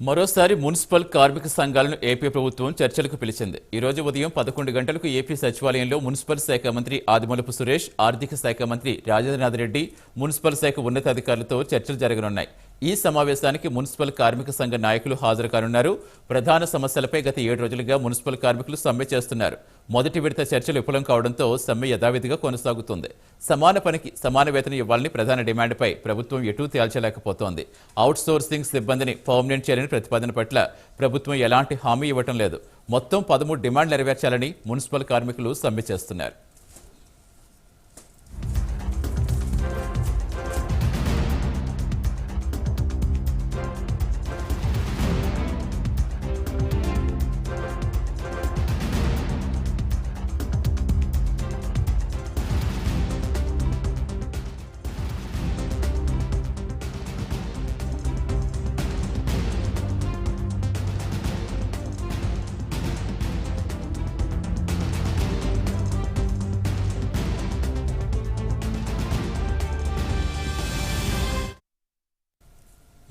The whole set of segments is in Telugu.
మరోసారి మున్సిపల్ కార్మిక సంఘాలను ఏపీ ప్రభుత్వం చర్చలకు పిలిచింది. ఈ రోజు ఉదయం 11 గంటలకు ఏపీ సచివాలయంలో మున్సిపల్ శాఖ మంత్రి ఆదిమూలపు సురేష్, ఆర్థిక శాఖ మంత్రి రాజేంద్రనాథ్ రెడ్డి, మున్సిపల్ శాఖ ఉన్నతాధికారులతో చర్చలు జరగనున్నాయి. ఈ సమావేశానికి మున్సిపల్ కార్మిక సంఘ నాయకులు హాజరు కానున్నారు. ప్రధాన సమస్యలపై గత 7 రోజులుగా మున్సిపల్ కార్మికులు సమ్మె చేస్తున్నారు. మొదటి విడత చర్చలు విఫలం కావడంతో సమ్మె యథావిధిగా కొనసాగుతుంది. సమాన పనికి సమాన వేతనం ఇవ్వాలని ప్రధాన డిమాండ్పై ప్రభుత్వం ఎటూ తేల్చలేకపోతోంది. అవుట్ సోర్సింగ్ సిబ్బందిని పర్మనెంట్ చేయాలని ప్రతిపాదన పట్ల ప్రభుత్వం ఎలాంటి హామీ ఇవ్వటం లేదు. మొత్తం 13 డిమాండ్లు నెరవేర్చాలని మున్సిపల్ కార్మికులు సమ్మె చేస్తున్నారు.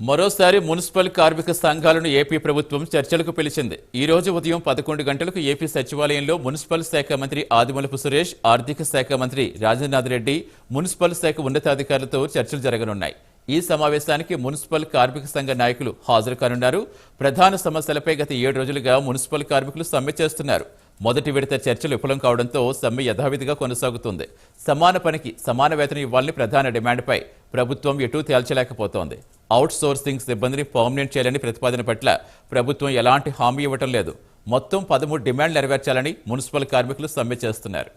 మరోసారి మున్సిపల్ కార్మిక సంఘాలను ఏపీ ప్రభుత్వం చర్చలకు పిలిచింది. ఈ రోజు ఉదయం 11 గంటలకు ఏపీ సచివాలయంలో మున్సిపల్ శాఖ మంత్రి ఆదిమూలపు సురేష్, ఆర్థిక శాఖ మంత్రి రాజేంద్రనాథ్ రెడ్డి, మున్సిపల్ శాఖ ఉన్నతాధికారులతో చర్చలు జరగనున్నాయి. ఈ సమావేశానికి మున్సిపల్ కార్మిక సంఘ నాయకులు హాజరు కానున్నారు. ప్రధాన సమస్యలపై గత 7 రోజులుగా మున్సిపల్ కార్మికులు సమ్మె చేస్తున్నారు. మొదటి విడత చర్చలు విఫలం కావడంతో సమ్మె యథావిధిగా కొనసాగుతుంది. సమాన పనికి సమాన వేతనం ఇవ్వాలని ప్రధాన డిమాండ్పై ప్రభుత్వం ఎటూ తేల్చలేకపోతోంది. అవుట్ సోర్సింగ్ సిబ్బందిని పర్మనెంట్ చేయాలని ప్రతిపాదన పట్ల ప్రభుత్వం ఎలాంటి హామీ ఇవ్వటం లేదు. మొత్తం 13 డిమాండ్లు నెరవేర్చాలని మున్సిపల్ కార్మికులు సమ్మె చేస్తున్నారు.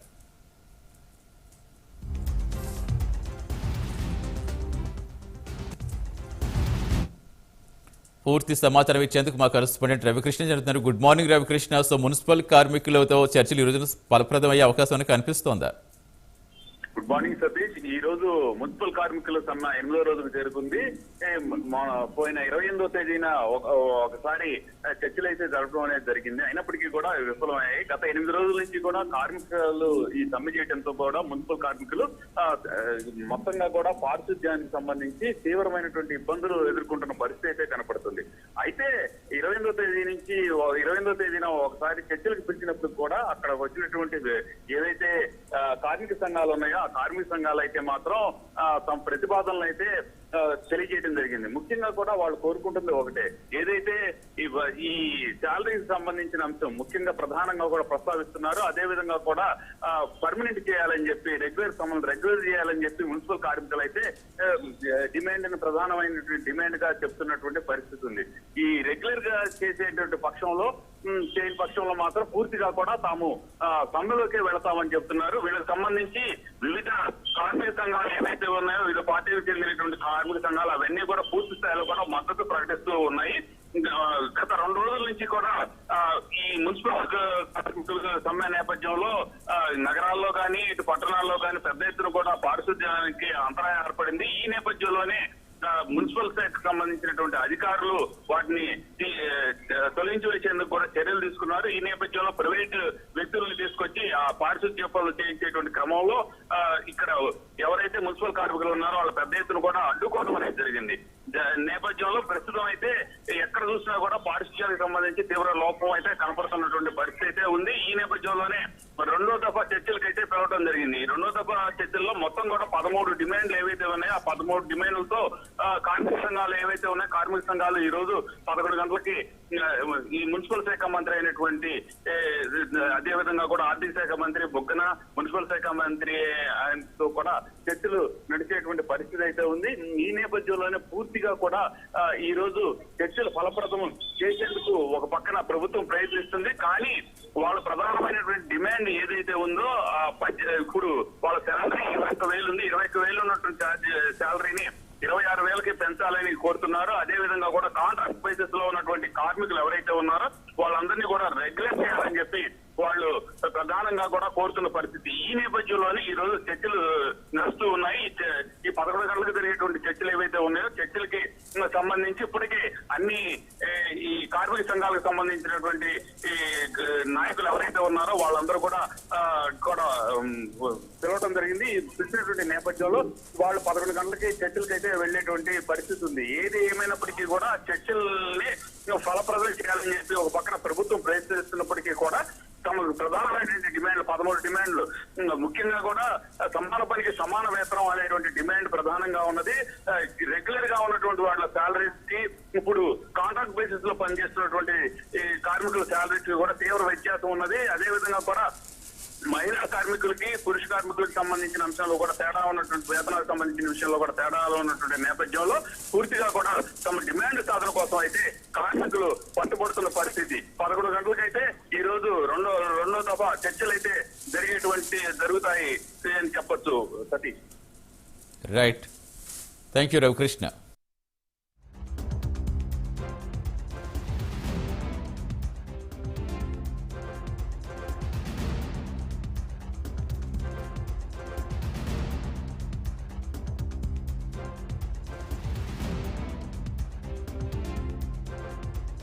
పూర్తి సమాచారం ఇచ్చేందుకు మా కరెస్పాండెంట్ రవికృష్ణ జరుగుతున్నారు. Good morning Ravikrishna. So municipal కార్మికులతో చర్చలు ఈ రోజున ఫలప్రదమయ్యే అవకాశం కనిపిస్తోందా? Good morning Satish. ఈ రోజు మున్సిపల్ కార్మికుల సమ్మె 8వ రోజుకు చేరుకుంది. పోయిన 28వ తేదీన ఒకసారి చర్చలు అయితే జరపడం అనేది జరిగింది. అయినప్పటికీ కూడా విఫలమయ్యాయి. గత 8 రోజుల నుంచి కూడా కార్మికులు ఈ సమ్మె చేయడంతో కూడా మున్సిపల్ కార్మికులు మొత్తంగా కూడా పారిశుద్ధ్యానికి సంబంధించి తీవ్రమైనటువంటి ఇబ్బందులు ఎదుర్కొంటున్న పరిస్థితి అయితే కనపడుతుంది. అయితే 28వ తేదీ నుంచి 28వ తేదీన ఒకసారి చర్చలకు పిలిచినప్పుడు కూడా అక్కడ వచ్చినటువంటి ఏదైతే కార్మిక సంఘాలు ఉన్నాయో ఆ కార్మిక సంఘాలు అయితే మాత్రం తమ ప్రతిపాదనలు అయితే తెలియజేయడం జరిగింది. ముఖ్యంగా కూడా వాళ్ళు కోరుకుంటుంది ఒకటే, ఏదైతే ఈ శాలరీకి సంబంధించిన అంశం ముఖ్యంగా ప్రధానంగా కూడా ప్రస్తావిస్తున్నారు. అదే విధంగా కూడా పర్మనెంట్ చేయాలని చెప్పి రెగ్యులర్ చేయాలని చెప్పి మున్సిపల్ కార్మికులు అయితే డిమాండ్ ప్రధానమైనటువంటి డిమాండ్ గా చెప్తున్నటువంటి పరిస్థితి ఉంది. ఈ రెగ్యులర్ గా చేసేటువంటి చేయని పక్షంలో మాత్రం పూర్తిగా కూడా తాము సమ్మెలోకే వెళతామని చెప్తున్నారు. వీళ్ళకి సంబంధించి వివిధ కార్మిక సంఘాలు ఏవైతే ఉన్నాయో వివిధ పార్టీలకు చెందినటువంటి కార్మిక సంఘాలు అవన్నీ కూడా పూర్తి స్థాయిలో కూడా మద్దతు ప్రకటిస్తూ ఉన్నాయి. గత 2 రోజుల నుంచి కూడా ఈ మున్సిపల్ కార్మికుల సమ్మె నేపథ్యంలో నగరాల్లో కానీ ఇటు పట్టణాల్లో కానీ పెద్ద ఎత్తున కూడా పారిశుద్ధ్యానికి అంతరాయం ఏర్పడింది. ఈ నేపథ్యంలోనే మున్సిపల్ శాఖకు సంబంధించినటువంటి అధికారులు వాటిని తొలగించి వేసేందుకు కూడా చర్యలు తీసుకున్నారు. ఈ నేపథ్యంలో ప్రైవేట్ వ్యక్తులను తీసుకొచ్చి ఆ పారిశుద్ధ్య పనులు చేయించేటువంటి క్రమంలో ఇక్కడ ఎవరైతే మున్సిపల్ కార్మికులు ఉన్నారో వాళ్ళ పెద్ద ఎత్తున కూడా అడ్డుకోవడం అనేది జరిగింది. నేపథ్యంలో ప్రస్తుతం అయితే ఎక్కడ చూసినా కూడా పారిశుద్ధ్యానికి సంబంధించి తీవ్ర లోపం అయితే కనపడుతున్నటువంటి పరిస్థితి అయితే ఉంది. ఈ నేపథ్యంలోనే 2వ దఫా చర్చలకైతే పిలవడం జరిగింది. 2వ దఫా చర్చల్లో మొత్తం కూడా 13 డిమాండ్లు ఏవైతే ఉన్నాయో ఆ 13 డిమాండ్లతో కార్మిక సంఘాలు ఏవైతే ఉన్నాయో కార్మిక సంఘాలు ఈ రోజు 11 గంటలకి ఈ మున్సిపల్ శాఖ మంత్రి అయినటువంటి అదేవిధంగా కూడా ఆర్థిక శాఖ మంత్రి బొగ్గన, మున్సిపల్ శాఖ మంత్రి ఆయనతో కూడా చర్చలు నడిచేటువంటి పరిస్థితి అయితే ఉంది. ఈ నేపథ్యంలోనే పూర్తిగా కూడా ఈ రోజు చర్చలు ఫలప్రదం చేసేందుకు ఒక పక్కన ప్రభుత్వం ప్రయత్నిస్తుంది. కానీ వాళ్ళ ప్రధానమైనటువంటి డిమాండ్ ఏదైతే ఉందో ఇప్పుడు వాళ్ళ శాలరీ 21,000 ఉంది. 21,000 ఉన్నటువంటి శాలరీని 26,000కి పెంచాలని కోరుతున్నారు. అదే విధంగా కూడా కాంట్రాక్ట్ బేసిస్ లో ఉన్నటువంటి కార్మికులు ఎవరైతే ఉన్నారో వాళ్ళందరినీ కూడా రెగ్యులర్ చేయాలని చెప్పి వాళ్ళు ప్రధానంగా కూడా కోరుతున్న పరిస్థితి. ఈ నేపథ్యంలోనే ఈ రోజు చర్చలు నడుస్తూ ఉన్నాయి. ఈ 11 గంటలకు జరిగేటువంటి చర్చలు ఏవైతే ఉన్నాయో చర్చలకి సంబంధించి ఇప్పటికే అన్ని ఈ కార్మిక సంఘాలకు సంబంధించినటువంటి ఈ నాయకులు ఎవరైతే ఉన్నారో వాళ్ళందరూ కూడా పిలవడం జరిగింది. పిలిచినటువంటి నేపథ్యంలో వాళ్ళు 11 గంటలకి చర్చలకైతే వెళ్లేటువంటి పరిస్థితి ఉంది. ఏది ఏమైనప్పటికీ కూడా చర్చల్ని ఫలప్రదం చేయాలని చెప్పి ఒక పక్కన ప్రభుత్వం ప్రయత్నిస్తున్నప్పటికీ కూడా తమకు ప్రధానమైనటువంటి డిమాండ్లు 13 డిమాండ్లు, ముఖ్యంగా కూడా సమాన పనికి సమాన వేతనం అనేటువంటి డిమాండ్ ప్రధానంగా ఉన్నది. రెగ్యులర్ గా ఉన్నటువంటి వాళ్ళ శాలరీస్ కి ఇప్పుడు కాంట్రాక్ట్ బేసిస్ లో పనిచేస్తున్నటువంటి ఈ కార్మికుల శాలరీస్ కి కూడా తీవ్ర వ్యత్యాసం ఉన్నది. అదే విధంగా కూడా మహిళా కార్మికులకి పురుష కార్మికులకు సంబంధించిన అంశంలో కూడా తేడా ఉన్నటువంటి, వేతనాలకు సంబంధించిన విషయంలో కూడా తేడాలు ఉన్నటువంటి నేపథ్యంలో పూర్తిగా కూడా తమ డిమాండ్ సాధన కోసం అయితే కార్మికులు పట్టుబడుతున్న పరిస్థితి. 11 గంటలకైతే ఈ రోజు రెండో దఫా చర్చలు అయితే జరుగుతాయి అని చెప్పొచ్చు Satish. Right, thank you Ravikrishna.